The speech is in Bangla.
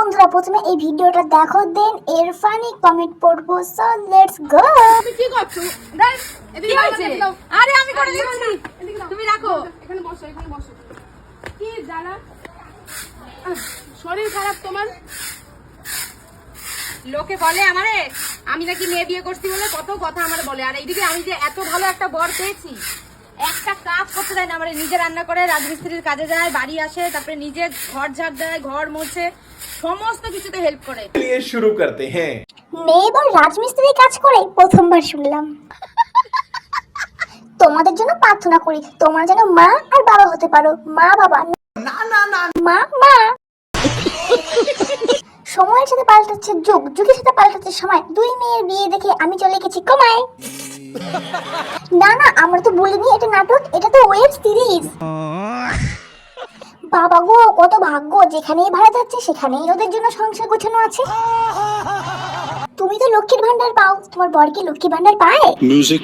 বন্ধুরা প্রথমে এই ভিডিওটা দেখো, দেন এর ফানি কমেন্ট পড়বো। So let's go. তুমি কি করছো? দাঁড়, এদিকে দাও। আরে আমি করে দিচ্ছি, তুমি রাখো। এখানে বসো, এখানে বসো। কি জ্বালা, শরীর খারাপ তোমার? লোকে বলে আমারে আমি নাকি মেয়ে বিয়ে করছি বলে কত কথা আমারে বলে, আর এইদিকে আমি যে এত ভালো একটা বর পেয়েছি, একটা কাজ করতে দেয় না আমারে। নিজে রান্না করে, রাজমিস্ত্রির কাজে যায়, বাড়ি আসে, তারপরে নিজে ঘর ঝাড় দেয়, ঘর মোছে, সমস্ত কিছুতে হেল্প করে। चलिए शुरू करते हैं। মেয়ে বল রাজমিস্ত্রি কাজ করে প্রথমবার শুনলাম। তোমাদের জন্য প্রার্থনা করি তোমরা যেন মা আর বাবা হতে পারো। মা বাবা না না না, মা মা। সময়ের সাথে পাল্টাচ্ছে যুগ, যুগের সাথে পাল্টাচ্ছে সময়। দুই মেয়ের বিয়ে দেখে আমি চলে গেছি কমায়। না না, আমরা তো বলিনি এটা নাটক, এটা তো ওয়েব সিরিজ। বাবা গো, কত ভাগ্য, যেখানেই ভাড়া যাচ্ছে সেখানেই ওদের জন্য সংসার গোছানো আছে। তুমি তো লক্ষ্মীর ভান্ডার পাও, তোমার বর কি লক্ষ্মীর ভান্ডার পায়? Music.